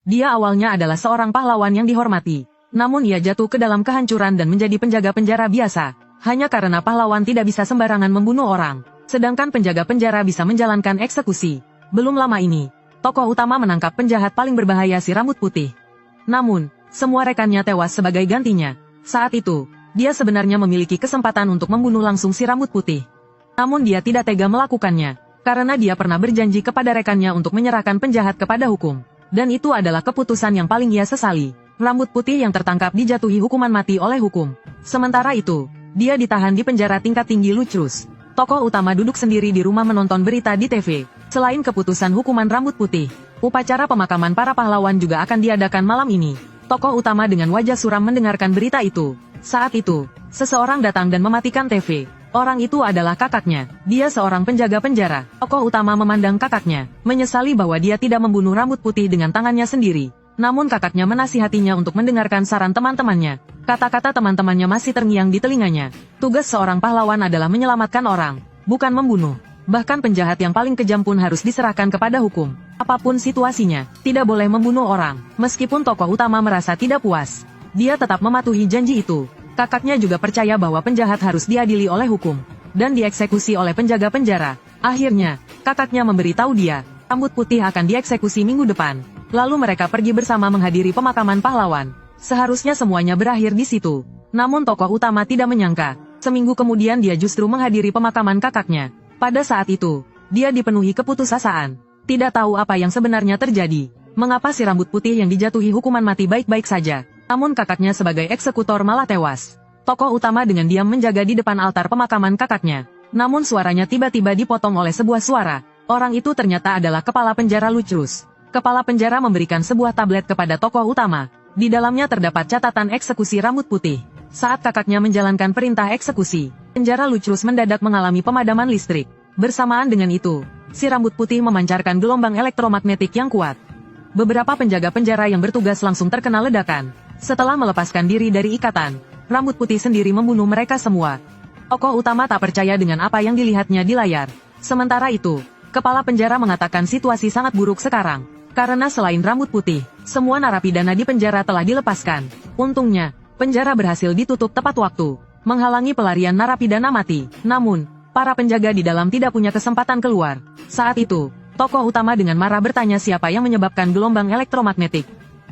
Dia awalnya adalah seorang pahlawan yang dihormati. Namun ia jatuh ke dalam kehancuran dan menjadi penjaga penjara biasa. Hanya karena pahlawan tidak bisa sembarangan membunuh orang. Sedangkan penjaga penjara bisa menjalankan eksekusi. Belum lama ini, tokoh utama menangkap penjahat paling berbahaya si rambut putih. Namun, semua rekannya tewas sebagai gantinya. Saat itu, dia sebenarnya memiliki kesempatan untuk membunuh langsung si rambut putih. Namun dia tidak tega melakukannya. Karena dia pernah berjanji kepada rekannya untuk menyerahkan penjahat kepada hukum. Dan itu adalah keputusan yang paling ia sesali. Rambut putih yang tertangkap dijatuhi hukuman mati oleh hukum. Sementara itu, dia ditahan di penjara tingkat tinggi Lucius. Tokoh utama duduk sendiri di rumah menonton berita di TV. Selain keputusan hukuman rambut putih, upacara pemakaman para pahlawan juga akan diadakan malam ini. Tokoh utama dengan wajah suram mendengarkan berita itu. Saat itu, seseorang datang dan mematikan TV. Orang itu adalah kakaknya. Dia seorang penjaga penjara. Tokoh utama memandang kakaknya, menyesali bahwa dia tidak membunuh rambut putih dengan tangannya sendiri. Namun kakaknya menasihatinya untuk mendengarkan saran teman-temannya. Kata-kata teman-temannya masih terngiang di telinganya. Tugas seorang pahlawan adalah menyelamatkan orang, bukan membunuh. Bahkan penjahat yang paling kejam pun harus diserahkan kepada hukum. Apapun situasinya, tidak boleh membunuh orang. Meskipun tokoh utama merasa tidak puas, dia tetap mematuhi janji itu. Kakaknya juga percaya bahwa penjahat harus diadili oleh hukum dan dieksekusi oleh penjaga penjara. Akhirnya, kakaknya memberitahu dia, rambut putih akan dieksekusi minggu depan. Lalu mereka pergi bersama menghadiri pemakaman pahlawan. Seharusnya semuanya berakhir di situ. Namun tokoh utama tidak menyangka, seminggu kemudian dia justru menghadiri pemakaman kakaknya. Pada saat itu, dia dipenuhi keputusasaan. Tidak tahu apa yang sebenarnya terjadi. Mengapa si rambut putih yang dijatuhi hukuman mati baik-baik saja? Namun kakaknya sebagai eksekutor malah tewas. Tokoh utama dengan diam menjaga di depan altar pemakaman kakaknya. Namun suaranya tiba-tiba dipotong oleh sebuah suara. Orang itu ternyata adalah kepala penjara Lucius. Kepala penjara memberikan sebuah tablet kepada tokoh utama. Di dalamnya terdapat catatan eksekusi rambut putih. Saat kakaknya menjalankan perintah eksekusi, penjara Lucius mendadak mengalami pemadaman listrik. Bersamaan dengan itu, si rambut putih memancarkan gelombang elektromagnetik yang kuat. Beberapa penjaga penjara yang bertugas langsung terkena ledakan. Setelah melepaskan diri dari ikatan, rambut putih sendiri membunuh mereka semua. Tokoh utama tak percaya dengan apa yang dilihatnya di layar. Sementara itu, kepala penjara mengatakan situasi sangat buruk sekarang. Karena selain rambut putih, semua narapidana di penjara telah dilepaskan. Untungnya, penjara berhasil ditutup tepat waktu, menghalangi pelarian narapidana mati. Namun, para penjaga di dalam tidak punya kesempatan keluar. Saat itu, tokoh utama dengan marah bertanya siapa yang menyebabkan gelombang elektromagnetik.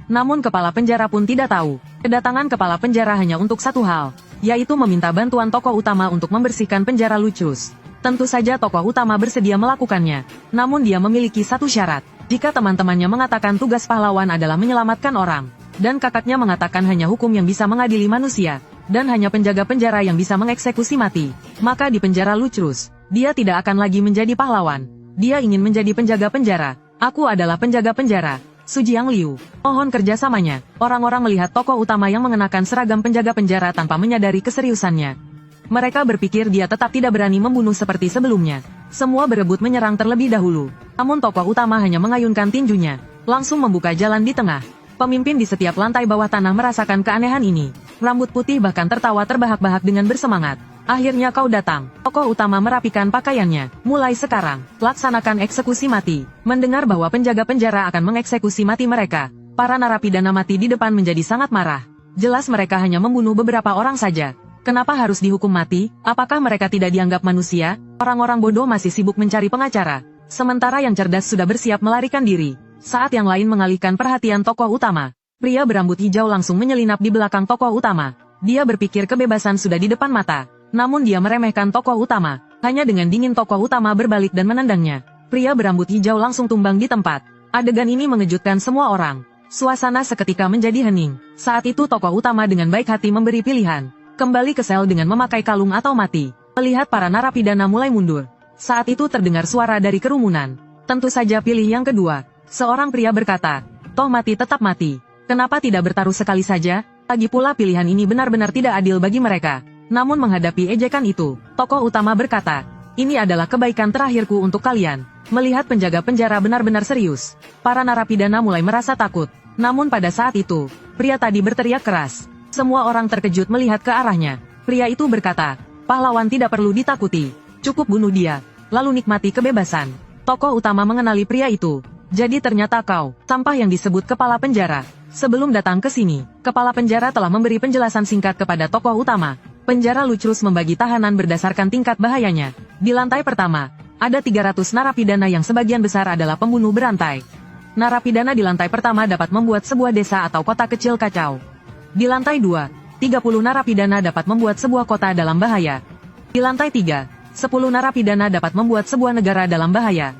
Namun kepala penjara pun tidak tahu. Kedatangan kepala penjara hanya untuk satu hal, yaitu meminta bantuan tokoh utama untuk membersihkan penjara Lucius. Tentu saja tokoh utama bersedia melakukannya. Namun dia memiliki satu syarat. Jika teman-temannya mengatakan tugas pahlawan adalah menyelamatkan orang, dan kakaknya mengatakan hanya hukum yang bisa mengadili manusia, dan hanya penjaga penjara yang bisa mengeksekusi mati, maka di penjara Lucius, dia tidak akan lagi menjadi pahlawan. Dia ingin menjadi penjaga penjara. Aku adalah penjaga penjara. Sujiang Liu, mohon kerjasamanya. Orang-orang melihat tokoh utama yang mengenakan seragam penjaga penjara tanpa menyadari keseriusannya. Mereka berpikir dia tetap tidak berani membunuh seperti sebelumnya. Semua berebut menyerang terlebih dahulu. Namun tokoh utama hanya mengayunkan tinjunya, langsung membuka jalan di tengah. Pemimpin di setiap lantai bawah tanah merasakan keanehan ini. Rambut putih bahkan tertawa terbahak-bahak dengan bersemangat. Akhirnya kau datang. Tokoh utama merapikan pakaiannya. Mulai sekarang, laksanakan eksekusi mati. Mendengar bahwa penjaga penjara akan mengeksekusi mati mereka, para narapidana mati di depan menjadi sangat marah. Jelas mereka hanya membunuh beberapa orang saja. Kenapa harus dihukum mati? Apakah mereka tidak dianggap manusia? Orang-orang bodoh masih sibuk mencari pengacara. Sementara yang cerdas sudah bersiap melarikan diri. Saat yang lain mengalihkan perhatian tokoh utama, pria berambut hijau langsung menyelinap di belakang tokoh utama. Dia berpikir kebebasan sudah di depan mata. Namun dia meremehkan tokoh utama. Hanya dengan dingin tokoh utama berbalik dan menendangnya. Pria berambut hijau langsung tumbang di tempat. Adegan ini mengejutkan semua orang. Suasana seketika menjadi hening. Saat itu tokoh utama dengan baik hati memberi pilihan. Kembali ke sel dengan memakai kalung atau mati. Melihat para narapidana mulai mundur. Saat itu terdengar suara dari kerumunan. Tentu saja pilih yang kedua. Seorang pria berkata, toh mati tetap mati. Kenapa tidak bertaruh sekali saja? Lagi pula pilihan ini benar-benar tidak adil bagi mereka. Namun menghadapi ejekan itu, tokoh utama berkata, ini adalah kebaikan terakhirku untuk kalian. Melihat penjaga penjara benar-benar serius, para narapidana mulai merasa takut. Namun pada saat itu, pria tadi berteriak keras. Semua orang terkejut melihat ke arahnya. Pria itu berkata, pahlawan tidak perlu ditakuti. Cukup bunuh dia, lalu nikmati kebebasan. Tokoh utama mengenali pria itu. Jadi ternyata kau, sampah yang disebut kepala penjara. Sebelum datang ke sini, kepala penjara telah memberi penjelasan singkat kepada tokoh utama. Penjara Lucius membagi tahanan berdasarkan tingkat bahayanya. Di lantai pertama, ada 300 narapidana yang sebagian besar adalah pembunuh berantai. Narapidana di lantai pertama dapat membuat sebuah desa atau kota kecil kacau. Di lantai 2, 30 narapidana dapat membuat sebuah kota dalam bahaya. Di lantai 3, 10 narapidana dapat membuat sebuah negara dalam bahaya.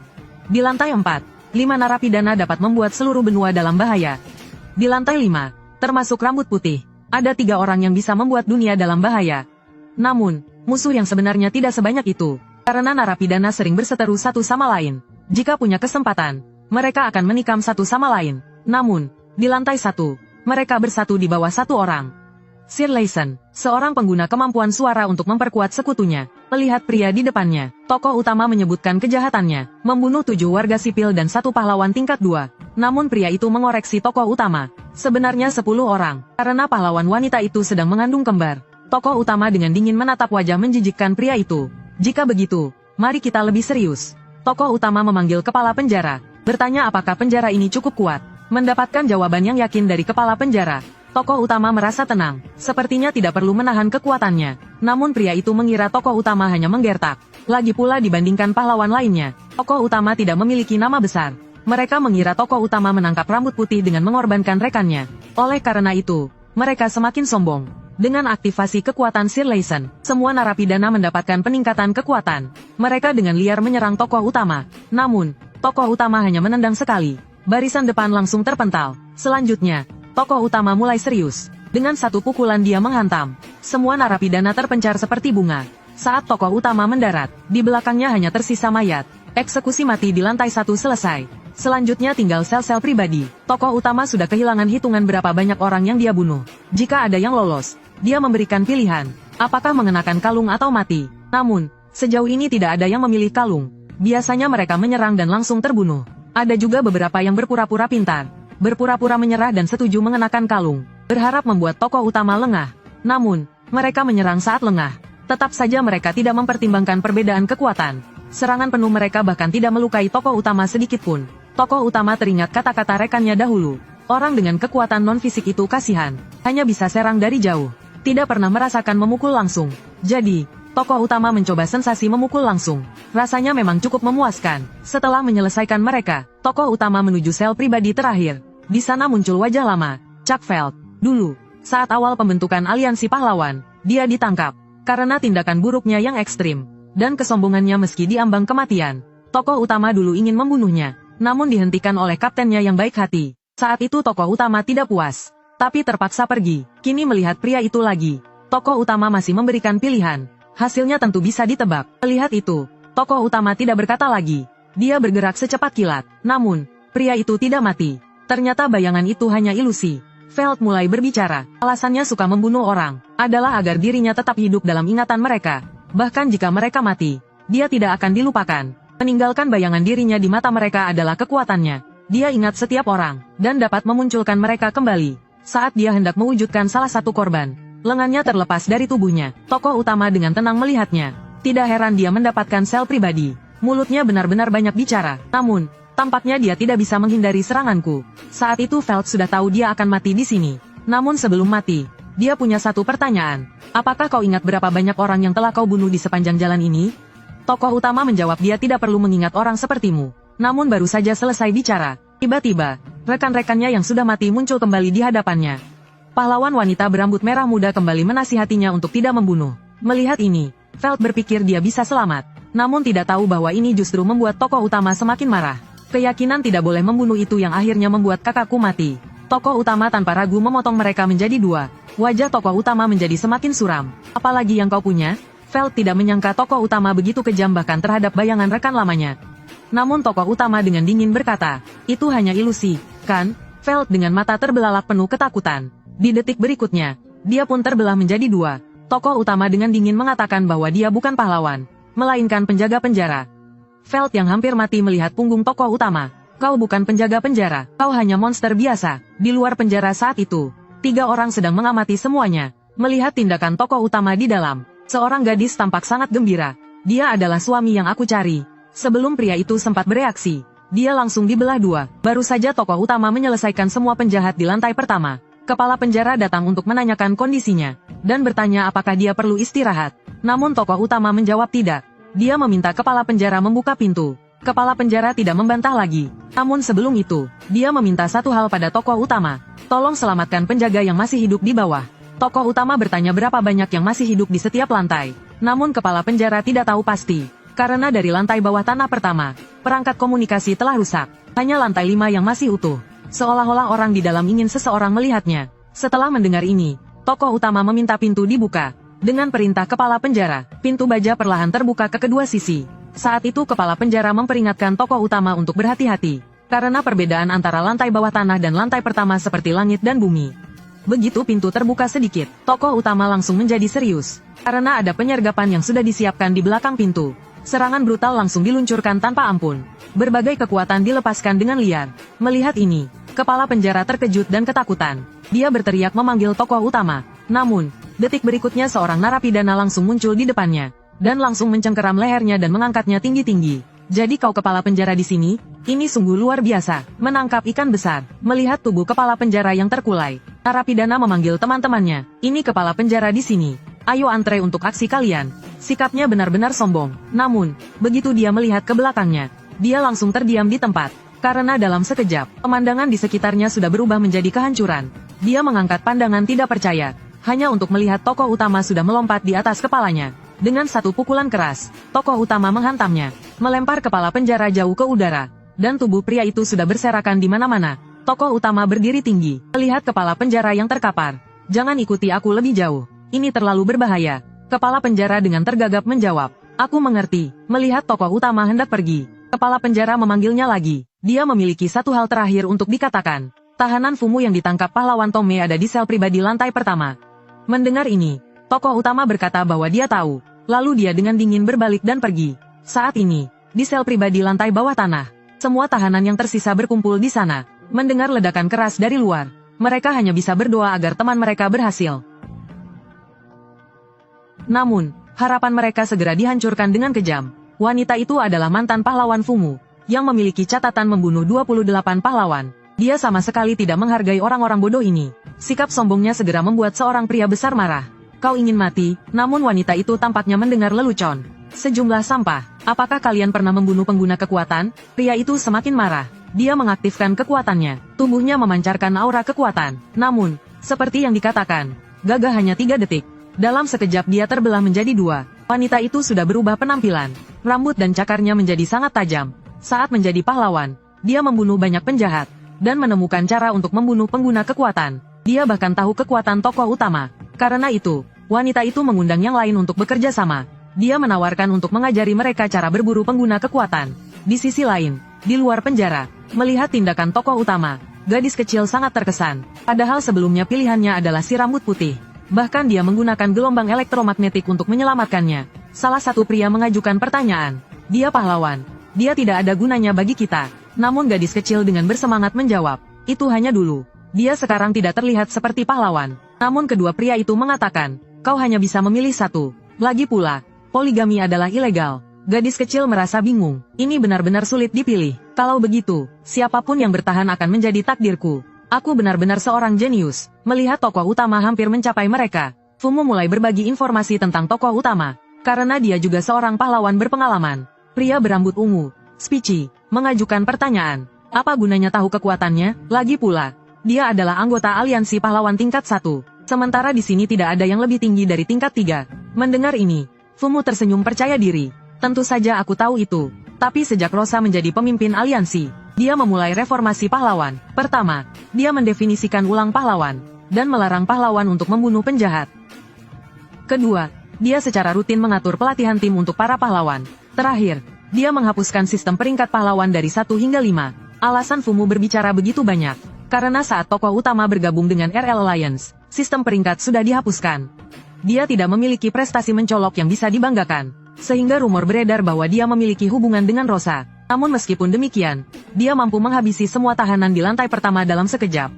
Di lantai 4, 5 narapidana dapat membuat seluruh benua dalam bahaya. Di lantai 5, termasuk rambut putih, ada 3 orang yang bisa membuat dunia dalam bahaya. Namun, musuh yang sebenarnya tidak sebanyak itu, karena narapidana sering berseteru satu sama lain. Jika punya kesempatan, mereka akan menikam satu sama lain. Namun, di lantai 1, mereka bersatu di bawah satu orang. Sir Layson, seorang pengguna kemampuan suara untuk memperkuat sekutunya, melihat pria di depannya. Tokoh utama menyebutkan kejahatannya, membunuh 7 warga sipil dan 1 pahlawan tingkat 2. Namun pria itu mengoreksi tokoh utama. Sebenarnya 10 orang, karena pahlawan wanita itu sedang mengandung kembar. Tokoh utama dengan dingin menatap wajah menjijikkan pria itu. Jika begitu, mari kita lebih serius. Tokoh utama memanggil kepala penjara, bertanya apakah penjara ini cukup kuat. Mendapatkan jawaban yang yakin dari kepala penjara, tokoh utama merasa tenang, sepertinya tidak perlu menahan kekuatannya. Namun pria itu mengira tokoh utama hanya menggertak. Lagi pula dibandingkan pahlawan lainnya, tokoh utama tidak memiliki nama besar. Mereka mengira tokoh utama menangkap rambut putih dengan mengorbankan rekannya. Oleh karena itu, mereka semakin sombong. Dengan aktivasi kekuatan Sir Layson, semua narapidana mendapatkan peningkatan kekuatan. Mereka dengan liar menyerang tokoh utama. Namun, tokoh utama hanya menendang sekali. Barisan depan langsung terpental. Selanjutnya, tokoh utama mulai serius. Dengan satu pukulan dia menghantam. Semua narapidana terpencar seperti bunga. Saat tokoh utama mendarat, di belakangnya hanya tersisa mayat. Eksekusi mati di lantai 1 selesai. Selanjutnya tinggal sel-sel pribadi. Tokoh utama sudah kehilangan hitungan berapa banyak orang yang dia bunuh. Jika ada yang lolos, dia memberikan pilihan. Apakah mengenakan kalung atau mati? Namun, sejauh ini tidak ada yang memilih kalung. Biasanya mereka menyerang dan langsung terbunuh. Ada juga beberapa yang berpura-pura pintar. Berpura-pura menyerah dan setuju mengenakan kalung, berharap membuat tokoh utama lengah. Namun, mereka menyerang saat lengah. Tetap saja mereka tidak mempertimbangkan perbedaan kekuatan. Serangan penuh mereka bahkan tidak melukai tokoh utama sedikitpun. Tokoh utama teringat kata-kata rekannya dahulu. Orang dengan kekuatan non-fisik itu kasihan, hanya bisa serang dari jauh. Tidak pernah merasakan memukul langsung. Jadi, tokoh utama mencoba sensasi memukul langsung. Rasanya memang cukup memuaskan. Setelah menyelesaikan mereka, tokoh utama menuju sel pribadi terakhir. Di sana muncul wajah lama, Chuck Feld. Dulu, saat awal pembentukan aliansi pahlawan, dia ditangkap. Karena tindakan buruknya yang ekstrim, dan kesombongannya meski diambang kematian. Tokoh utama dulu ingin membunuhnya, namun dihentikan oleh kaptennya yang baik hati. Saat itu tokoh utama tidak puas, tapi terpaksa pergi. Kini melihat pria itu lagi, tokoh utama masih memberikan pilihan. Hasilnya tentu bisa ditebak. Melihat itu, tokoh utama tidak berkata lagi. Dia bergerak secepat kilat. Namun, pria itu tidak mati. Ternyata bayangan itu hanya ilusi. Feld mulai berbicara. Alasannya suka membunuh orang adalah agar dirinya tetap hidup dalam ingatan mereka. Bahkan jika mereka mati, dia tidak akan dilupakan. Meninggalkan bayangan dirinya di mata mereka adalah kekuatannya. Dia ingat setiap orang, dan dapat memunculkan mereka kembali. Saat dia hendak mewujudkan salah satu korban, lengannya terlepas dari tubuhnya. Tokoh utama dengan tenang melihatnya. Tidak heran dia mendapatkan sel pribadi. Mulutnya benar-benar banyak bicara. Namun, tampaknya dia tidak bisa menghindari seranganku. Saat itu Feld sudah tahu dia akan mati di sini. Namun sebelum mati, dia punya satu pertanyaan. Apakah kau ingat berapa banyak orang yang telah kau bunuh di sepanjang jalan ini? Tokoh utama menjawab dia tidak perlu mengingat orang sepertimu. Namun baru saja selesai bicara, tiba-tiba, rekan-rekannya yang sudah mati muncul kembali di hadapannya. Pahlawan wanita berambut merah muda kembali menasihatinya untuk tidak membunuh. Melihat ini, Feld berpikir dia bisa selamat. Namun tidak tahu bahwa ini justru membuat tokoh utama semakin marah. Keyakinan tidak boleh membunuh itu yang akhirnya membuat kakakku mati. Tokoh utama tanpa ragu memotong mereka menjadi 2. Wajah tokoh utama menjadi semakin suram. Apalagi yang kau punya? Feld tidak menyangka tokoh utama begitu kejam bahkan terhadap bayangan rekan lamanya. Namun tokoh utama dengan dingin berkata, itu hanya ilusi, kan? Feld dengan mata terbelalak penuh ketakutan. Di detik berikutnya, dia pun terbelah menjadi 2. Tokoh utama dengan dingin mengatakan bahwa dia bukan pahlawan, melainkan penjaga penjara. Feld yang hampir mati melihat punggung tokoh utama. Kau bukan penjaga penjara, kau hanya monster biasa. Di luar penjara saat itu, 3 orang sedang mengamati semuanya. Melihat tindakan tokoh utama di dalam, seorang gadis tampak sangat gembira. Dia adalah suami yang aku cari. Sebelum pria itu sempat bereaksi, dia langsung dibelah dua. Baru saja tokoh utama menyelesaikan semua penjahat di lantai pertama. Kepala penjara datang untuk menanyakan kondisinya, dan bertanya apakah dia perlu istirahat. Namun tokoh utama menjawab tidak. Dia meminta kepala penjara membuka pintu. Kepala penjara tidak membantah lagi. Namun sebelum itu, dia meminta satu hal pada tokoh utama. Tolong selamatkan penjaga yang masih hidup di bawah. Tokoh utama bertanya berapa banyak yang masih hidup di setiap lantai. Namun kepala penjara tidak tahu pasti. Karena dari lantai bawah tanah pertama, perangkat komunikasi telah rusak. Hanya lantai 5 yang masih utuh. Seolah-olah orang di dalam ingin seseorang melihatnya. Setelah mendengar ini, tokoh utama meminta pintu dibuka. Dengan perintah kepala penjara, pintu baja perlahan terbuka ke kedua sisi. Saat itu kepala penjara memperingatkan tokoh utama untuk berhati-hati. Karena perbedaan antara lantai bawah tanah dan lantai pertama seperti langit dan bumi. Begitu pintu terbuka sedikit, tokoh utama langsung menjadi serius. Karena ada penyergapan yang sudah disiapkan di belakang pintu. Serangan brutal langsung diluncurkan tanpa ampun. Berbagai kekuatan dilepaskan dengan liar. Melihat ini, kepala penjara terkejut dan ketakutan. Dia berteriak memanggil tokoh utama. Namun, detik berikutnya seorang narapidana langsung muncul di depannya. Dan langsung mencengkeram lehernya dan mengangkatnya tinggi-tinggi. Jadi kau kepala penjara di sini? Ini sungguh luar biasa. Menangkap ikan besar. Melihat tubuh kepala penjara yang terkulai, narapidana memanggil teman-temannya. Ini kepala penjara di sini. Ayo antre untuk aksi kalian. Sikapnya benar-benar sombong. Namun, begitu dia melihat ke belakangnya, dia langsung terdiam di tempat. Karena dalam sekejap, pemandangan di sekitarnya sudah berubah menjadi kehancuran. Dia mengangkat pandangan tidak percaya. Hanya untuk melihat tokoh utama sudah melompat di atas kepalanya. Dengan satu pukulan keras, tokoh utama menghantamnya, melempar kepala penjara jauh ke udara, dan tubuh pria itu sudah berserakan di mana-mana. Tokoh utama berdiri tinggi, melihat kepala penjara yang terkapar. Jangan ikuti aku lebih jauh, ini terlalu berbahaya. Kepala penjara dengan tergagap menjawab, aku mengerti. Melihat tokoh utama hendak pergi, kepala penjara memanggilnya lagi. Dia memiliki satu hal terakhir untuk dikatakan. Tahanan Fumu yang ditangkap pahlawan Tome ada di sel pribadi lantai pertama. Mendengar ini, tokoh utama berkata bahwa dia tahu. Lalu dia dengan dingin berbalik dan pergi. Saat ini, di sel pribadi lantai bawah tanah, semua tahanan yang tersisa berkumpul di sana. Mendengar ledakan keras dari luar, mereka hanya bisa berdoa agar teman mereka berhasil. Namun, harapan mereka segera dihancurkan dengan kejam. Wanita itu adalah mantan pahlawan Fumu, yang memiliki catatan membunuh 28 pahlawan. Dia sama sekali tidak menghargai orang-orang bodoh ini. Sikap sombongnya segera membuat seorang pria besar marah. Kau ingin mati, namun wanita itu tampaknya mendengar lelucon. Sejumlah sampah, apakah kalian pernah membunuh pengguna kekuatan? Pria itu semakin marah. Dia mengaktifkan kekuatannya, tubuhnya memancarkan aura kekuatan. Namun, seperti yang dikatakan, gagah hanya 3 detik. Dalam sekejap dia terbelah menjadi 2. Wanita itu sudah berubah penampilan. Rambut dan cakarnya menjadi sangat tajam. Saat menjadi pahlawan, dia membunuh banyak penjahat, dan menemukan cara untuk membunuh pengguna kekuatan. Dia bahkan tahu kekuatan tokoh utama. Karena itu, wanita itu mengundang yang lain untuk bekerja sama. Dia menawarkan untuk mengajari mereka cara berburu pengguna kekuatan. Di sisi lain, di luar penjara, melihat tindakan tokoh utama, gadis kecil sangat terkesan. Padahal sebelumnya pilihannya adalah si rambut putih. Bahkan dia menggunakan gelombang elektromagnetik untuk menyelamatkannya. Salah satu pria mengajukan pertanyaan. Dia pahlawan. Dia tidak ada gunanya bagi kita. Namun gadis kecil dengan bersemangat menjawab, itu hanya dulu. Dia sekarang tidak terlihat seperti pahlawan. Namun kedua pria itu mengatakan, kau hanya bisa memilih satu. Lagi pula, poligami adalah ilegal. Gadis kecil merasa bingung. Ini benar-benar sulit dipilih. Kalau begitu, siapapun yang bertahan akan menjadi takdirku. Aku benar-benar seorang jenius. Melihat tokoh utama hampir mencapai mereka, Fumu mulai berbagi informasi tentang tokoh utama. Karena dia juga seorang pahlawan berpengalaman. Pria berambut ungu, Spici, mengajukan pertanyaan. Apa gunanya tahu kekuatannya? Lagi pula, dia adalah anggota aliansi pahlawan tingkat 1. Sementara di sini tidak ada yang lebih tinggi dari tingkat 3. Mendengar ini, Fumu tersenyum percaya diri. Tentu saja aku tahu itu. Tapi sejak Rosa menjadi pemimpin aliansi, dia memulai reformasi pahlawan. Pertama, dia mendefinisikan ulang pahlawan, dan melarang pahlawan untuk membunuh penjahat. Kedua, dia secara rutin mengatur pelatihan tim untuk para pahlawan. Terakhir, dia menghapuskan sistem peringkat pahlawan dari 1 hingga 5. Alasan Fumu berbicara begitu banyak, karena saat tokoh utama bergabung dengan RL Alliance, sistem peringkat sudah dihapuskan. Dia tidak memiliki prestasi mencolok yang bisa dibanggakan, sehingga rumor beredar bahwa dia memiliki hubungan dengan Rosa. Namun meskipun demikian, dia mampu menghabisi semua tahanan di lantai pertama dalam sekejap.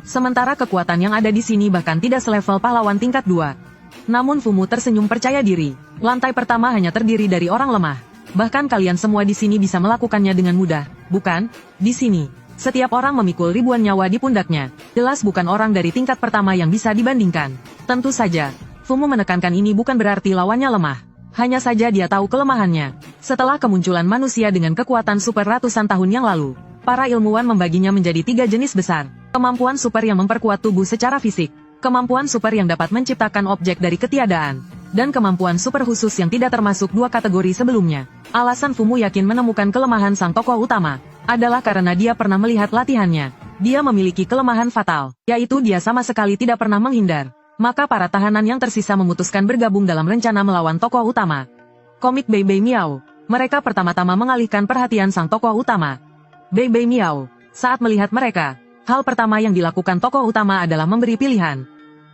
Sementara kekuatan yang ada di sini bahkan tidak selevel pahlawan tingkat 2. Namun Fumu tersenyum percaya diri. Lantai pertama hanya terdiri dari orang lemah. Bahkan kalian semua di sini bisa melakukannya dengan mudah. bukan? Di sini, setiap orang memikul ribuan nyawa di pundaknya. Jelas bukan orang dari tingkat pertama yang bisa dibandingkan. Tentu saja, Fumu menekankan ini bukan berarti lawannya lemah. Hanya saja dia tahu kelemahannya. Setelah kemunculan manusia dengan kekuatan super ratusan tahun yang lalu, para ilmuwan membaginya menjadi 3 jenis besar. Kemampuan super yang memperkuat tubuh secara fisik, kemampuan super yang dapat menciptakan objek dari ketiadaan, dan kemampuan super khusus yang tidak termasuk 2 kategori sebelumnya. Alasan Fumu yakin menemukan kelemahan sang tokoh utama adalah karena dia pernah melihat latihannya. Dia memiliki kelemahan fatal, yaitu dia sama sekali tidak pernah menghindar. Maka para tahanan yang tersisa memutuskan bergabung dalam rencana melawan tokoh utama. Komik Bei Bei Miao. Mereka pertama-tama mengalihkan perhatian sang tokoh utama. Bei Bei Miao. Saat melihat mereka, hal pertama yang dilakukan tokoh utama adalah memberi pilihan.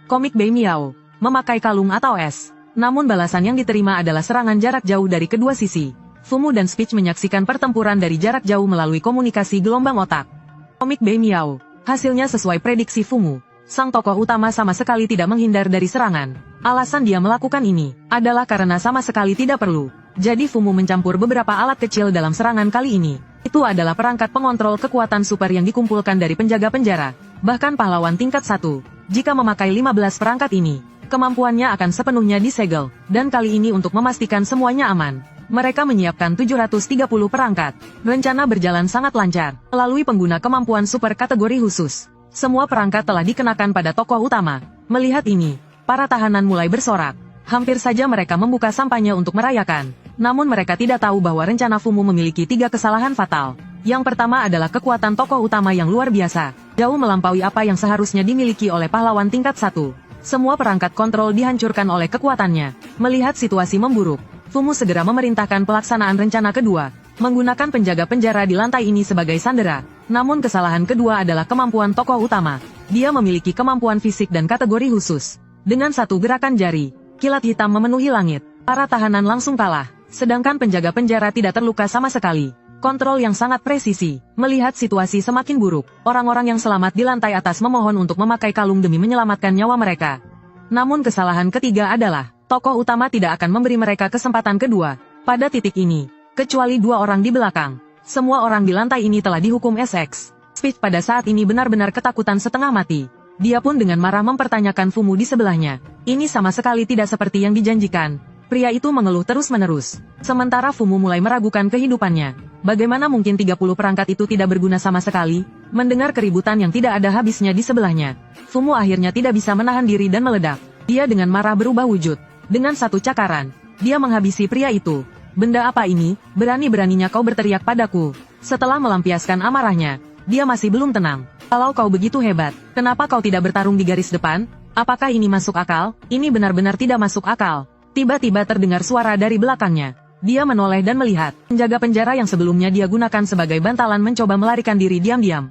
Komik Bei Miao. Memakai kalung atau es. Namun balasan yang diterima adalah serangan jarak jauh dari kedua sisi. Fumu dan Speech menyaksikan pertempuran dari jarak jauh melalui komunikasi gelombang otak. Komik Bei Miao. Hasilnya sesuai prediksi Fumu. Sang tokoh utama sama sekali tidak menghindar dari serangan. Alasan dia melakukan ini adalah karena sama sekali tidak perlu. Jadi Fumu mencampur beberapa alat kecil dalam serangan kali ini. Itu adalah perangkat pengontrol kekuatan super yang dikumpulkan dari penjaga penjara. Bahkan pahlawan tingkat 1, jika memakai 15 perangkat ini, kemampuannya akan sepenuhnya disegel. Dan kali ini untuk memastikan semuanya aman, mereka menyiapkan 730 perangkat. Rencana berjalan sangat lancar, melalui pengguna kemampuan super kategori khusus. Semua perangkat telah dikenakan pada tokoh utama. Melihat ini, para tahanan mulai bersorak. Hampir saja mereka membuka sampahnya untuk merayakan. Namun mereka tidak tahu bahwa rencana Fumu memiliki 3 kesalahan fatal. Yang pertama adalah kekuatan tokoh utama yang luar biasa, jauh melampaui apa yang seharusnya dimiliki oleh pahlawan tingkat 1. Semua perangkat kontrol dihancurkan oleh kekuatannya. Melihat situasi memburuk, Fumu segera memerintahkan pelaksanaan rencana kedua, menggunakan penjaga penjara di lantai ini sebagai sandera. Namun kesalahan kedua adalah kemampuan tokoh utama. Dia memiliki kemampuan fisik dan kategori khusus. Dengan satu gerakan jari, kilat hitam memenuhi langit. Para tahanan langsung kalah, sedangkan penjaga penjara tidak terluka sama sekali. Kontrol yang sangat presisi. Melihat situasi semakin buruk, orang-orang yang selamat di lantai atas memohon untuk memakai kalung demi menyelamatkan nyawa mereka. Namun kesalahan ketiga adalah, tokoh utama tidak akan memberi mereka kesempatan kedua. Pada titik ini, kecuali 2 orang di belakang, semua orang di lantai ini telah dihukum SX. Speech pada saat ini benar-benar ketakutan setengah mati. Dia pun dengan marah mempertanyakan Fumu di sebelahnya. Ini sama sekali tidak seperti yang dijanjikan. Pria itu mengeluh terus-menerus. Sementara Fumu mulai meragukan kehidupannya. Bagaimana mungkin 30 perangkat itu tidak berguna sama sekali? Mendengar keributan yang tidak ada habisnya di sebelahnya, Fumu akhirnya tidak bisa menahan diri dan meledak. Dia dengan marah berubah wujud. Dengan satu cakaran, dia menghabisi pria itu. Benda apa ini? Berani-beraninya kau berteriak padaku. Setelah melampiaskan amarahnya, dia masih belum tenang. Kalau kau begitu hebat, kenapa kau tidak bertarung di garis depan? Apakah ini masuk akal? Ini benar-benar tidak masuk akal. Tiba-tiba terdengar suara dari belakangnya. Dia menoleh dan melihat, penjaga penjara yang sebelumnya dia gunakan sebagai bantalan mencoba melarikan diri diam-diam.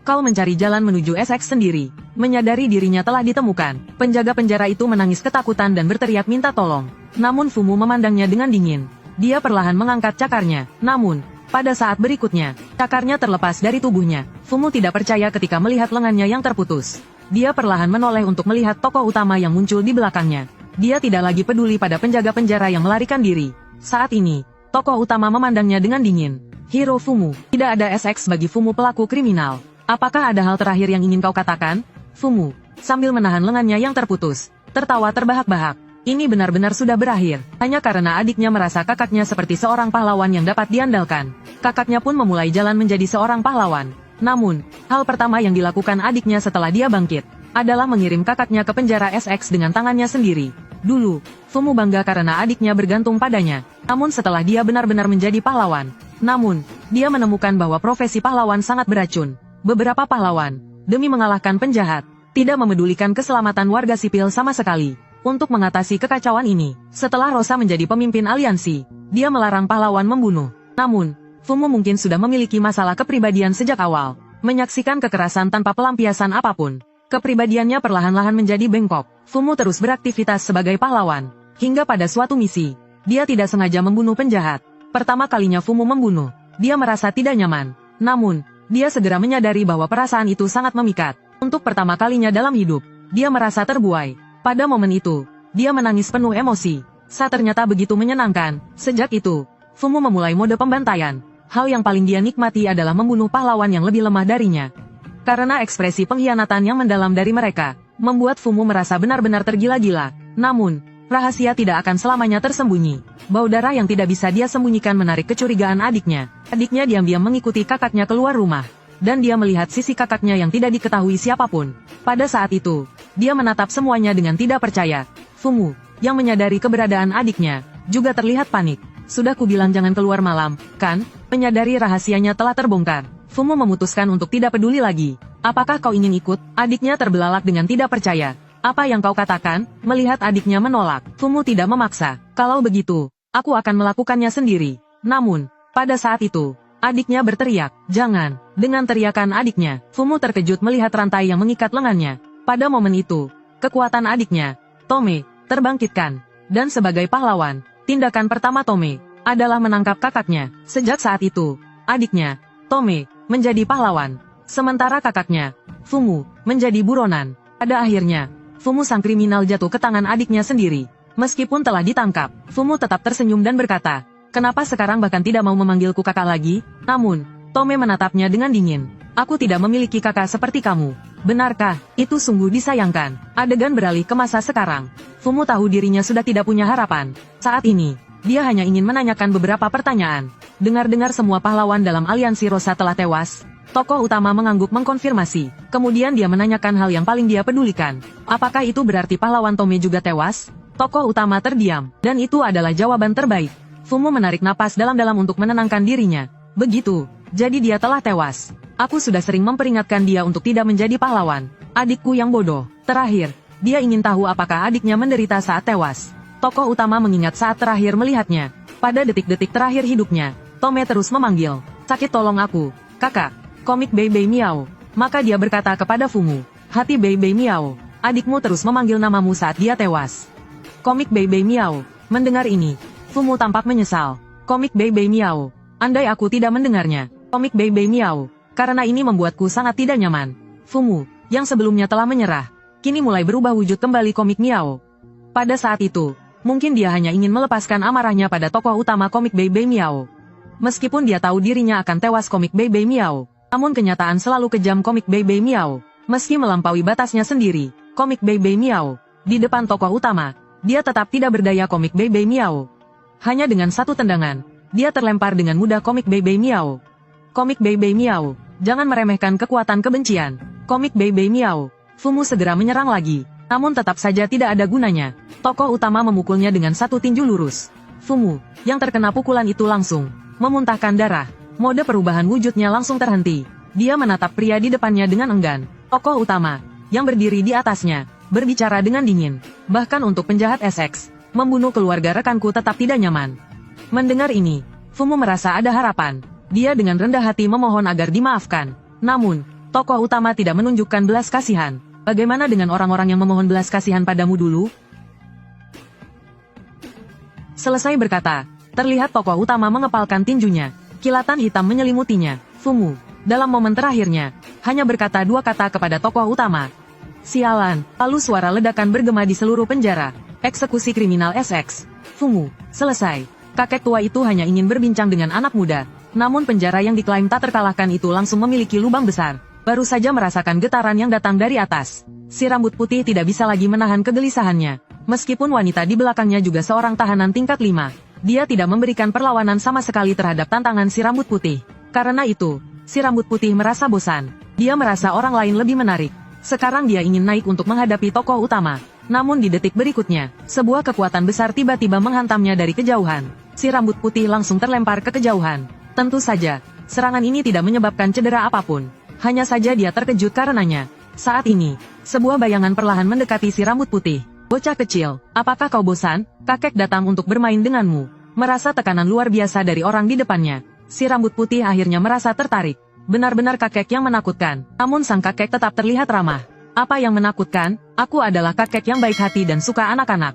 Kau mencari jalan menuju SX sendiri. Menyadari dirinya telah ditemukan, penjaga penjara itu menangis ketakutan dan berteriak minta tolong. Namun Fumu memandangnya dengan dingin. Dia perlahan mengangkat cakarnya, namun, pada saat berikutnya, cakarnya terlepas dari tubuhnya. Fumu tidak percaya ketika melihat lengannya yang terputus. Dia perlahan menoleh untuk melihat tokoh utama yang muncul di belakangnya. Dia tidak lagi peduli pada penjaga penjara yang melarikan diri. Saat ini, tokoh utama memandangnya dengan dingin. Hero Fumu, tidak ada SX bagi Fumu pelaku kriminal. Apakah ada hal terakhir yang ingin kau katakan? Fumu, sambil menahan lengannya yang terputus, tertawa terbahak-bahak. Ini benar-benar sudah berakhir, hanya karena adiknya merasa kakaknya seperti seorang pahlawan yang dapat diandalkan. Kakaknya pun memulai jalan menjadi seorang pahlawan. Namun, hal pertama yang dilakukan adiknya setelah dia bangkit, adalah mengirim kakaknya ke penjara SX dengan tangannya sendiri. Dulu, Fumu bangga karena adiknya bergantung padanya. Namun setelah dia benar-benar menjadi pahlawan, dia menemukan bahwa profesi pahlawan sangat beracun. Beberapa pahlawan, demi mengalahkan penjahat, tidak memedulikan keselamatan warga sipil sama sekali. Untuk mengatasi kekacauan ini, setelah Rosa menjadi pemimpin aliansi, dia melarang pahlawan membunuh. Namun, Fumu mungkin sudah memiliki masalah kepribadian sejak awal. Menyaksikan kekerasan tanpa pelampiasan apapun, kepribadiannya perlahan-lahan menjadi bengkok. Fumu terus beraktivitas sebagai pahlawan, hingga pada suatu misi, dia tidak sengaja membunuh penjahat. Pertama kalinya Fumu membunuh, dia merasa tidak nyaman. Namun, dia segera menyadari bahwa perasaan itu sangat memikat. Untuk pertama kalinya dalam hidup, dia merasa terbuai. Pada momen itu, dia menangis penuh emosi. Ternyata begitu menyenangkan. Sejak itu, Fumu memulai mode pembantaian. hal yang paling dia nikmati adalah membunuh pahlawan yang lebih lemah darinya. Karena ekspresi pengkhianatan yang mendalam dari mereka, membuat Fumu merasa benar-benar tergila-gila. Namun, rahasia tidak akan selamanya tersembunyi. Bau darah yang tidak bisa dia sembunyikan menarik kecurigaan adiknya. Adiknya diam-diam mengikuti kakaknya keluar rumah. Dan dia melihat sisi kakaknya yang tidak diketahui siapapun. Pada saat itu, dia menatap semuanya dengan tidak percaya. Fumu, yang menyadari keberadaan adiknya, juga terlihat panik. Sudah kubilang jangan keluar malam, kan? Menyadari rahasianya telah terbongkar. Fumu memutuskan untuk tidak peduli lagi. Apakah kau ingin ikut? Adiknya terbelalak dengan tidak percaya. Apa yang kau katakan? Melihat adiknya menolak, Fumu tidak memaksa. Kalau begitu, aku akan melakukannya sendiri. Namun, pada saat itu, adiknya berteriak, jangan. Dengan teriakan adiknya, Fumu terkejut melihat rantai yang mengikat lengannya. Pada momen itu, kekuatan adiknya, Tome, terbangkitkan. Dan sebagai pahlawan, tindakan pertama Tome adalah menangkap kakaknya. Sejak saat itu, adiknya, Tome, menjadi pahlawan. Sementara kakaknya, Fumu, menjadi buronan. Pada akhirnya, Fumu sang kriminal jatuh ke tangan adiknya sendiri. Meskipun telah ditangkap, Fumu tetap tersenyum dan berkata, kenapa sekarang bahkan tidak mau memanggilku kakak lagi? Namun, Tome menatapnya dengan dingin. Aku tidak memiliki kakak seperti kamu. Benarkah? Itu sungguh disayangkan. Adegan beralih ke masa sekarang. Fumu tahu dirinya sudah tidak punya harapan. Saat ini, dia hanya ingin menanyakan beberapa pertanyaan. Dengar-dengar semua pahlawan dalam aliansi Rosa telah tewas. Tokoh utama mengangguk mengkonfirmasi. Kemudian dia menanyakan hal yang paling dia pedulikan. Apakah itu berarti pahlawan Tome juga tewas? Tokoh utama terdiam. Dan itu adalah jawaban terbaik. Fumu menarik napas dalam-dalam untuk menenangkan dirinya. Begitu. Jadi dia telah tewas. Aku sudah sering memperingatkan dia untuk tidak menjadi pahlawan. Adikku yang bodoh. Terakhir, dia ingin tahu apakah adiknya menderita saat tewas. Tokoh utama mengingat saat terakhir melihatnya. Pada detik-detik terakhir hidupnya, Tome terus memanggil. Sakit tolong aku, kakak. Komik Bei Miao. Maka dia berkata kepada Fumu, hati Bei Miao, adikmu terus memanggil namamu saat dia tewas. Komik Bei Miao. Mendengar ini, Fumu tampak menyesal. Komik Bei Miao. Andai aku tidak mendengarnya. Komik Bei Miao. Karena ini membuatku sangat tidak nyaman. Fumu, yang sebelumnya telah menyerah, kini mulai berubah wujud kembali komik Miao. Pada saat itu, mungkin dia hanya ingin melepaskan amarahnya pada tokoh utama komik Bei Miao. Meskipun dia tahu dirinya akan tewas komik Bei Miao. Namun kenyataan selalu kejam komik Bei Miao. Meski melampaui batasnya sendiri, komik Bei Miao, di depan tokoh utama, dia tetap tidak berdaya komik Bei Miao. Hanya dengan satu tendangan, dia terlempar dengan mudah komik Bei Miao. Komik Bei Miao, jangan meremehkan kekuatan kebencian. Komik Bei Miao. Fumu segera menyerang lagi, namun tetap saja tidak ada gunanya. Tokoh utama memukulnya dengan satu tinju lurus. Fumu, yang terkena pukulan itu langsung memuntahkan darah. Mode perubahan wujudnya langsung terhenti. Dia menatap pria di depannya dengan enggan. Tokoh utama, yang berdiri di atasnya, berbicara dengan dingin. Bahkan untuk penjahat SX, membunuh keluarga rekanku tetap tidak nyaman. Mendengar ini, Fumu merasa ada harapan. Dia dengan rendah hati memohon agar dimaafkan. Namun, tokoh utama tidak menunjukkan belas kasihan. Bagaimana dengan orang-orang yang memohon belas kasihan padamu dulu? Selesai berkata, terlihat tokoh utama mengepalkan tinjunya. Kilatan hitam menyelimutinya. Fumu, dalam momen terakhirnya, hanya berkata dua kata kepada tokoh utama. Sialan, lalu suara ledakan bergema di seluruh penjara. Eksekusi kriminal SX. Fumu, selesai. Kakek tua itu hanya ingin berbincang dengan anak muda. Namun penjara yang diklaim tak terkalahkan itu langsung memiliki lubang besar. Baru saja merasakan getaran yang datang dari atas. Si rambut putih tidak bisa lagi menahan kegelisahannya. Meskipun wanita di belakangnya juga seorang tahanan tingkat 5. Dia tidak memberikan perlawanan sama sekali terhadap tantangan si rambut putih. Karena itu, si rambut putih merasa bosan. Dia merasa orang lain lebih menarik. Sekarang dia ingin naik untuk menghadapi tokoh utama. Namun di detik berikutnya, sebuah kekuatan besar tiba-tiba menghantamnya dari kejauhan. Si rambut putih langsung terlempar ke kejauhan. Tentu saja, serangan ini tidak menyebabkan cedera apapun. Hanya saja dia terkejut karenanya. Saat ini, sebuah bayangan perlahan mendekati si rambut putih. Bocah kecil, apakah kau bosan? Kakek datang untuk bermain denganmu. Merasa tekanan luar biasa dari orang di depannya. Si rambut putih akhirnya merasa tertarik. Benar-benar kakek yang menakutkan. Namun sang kakek tetap terlihat ramah. Apa yang menakutkan? Aku adalah kakek yang baik hati dan suka anak-anak.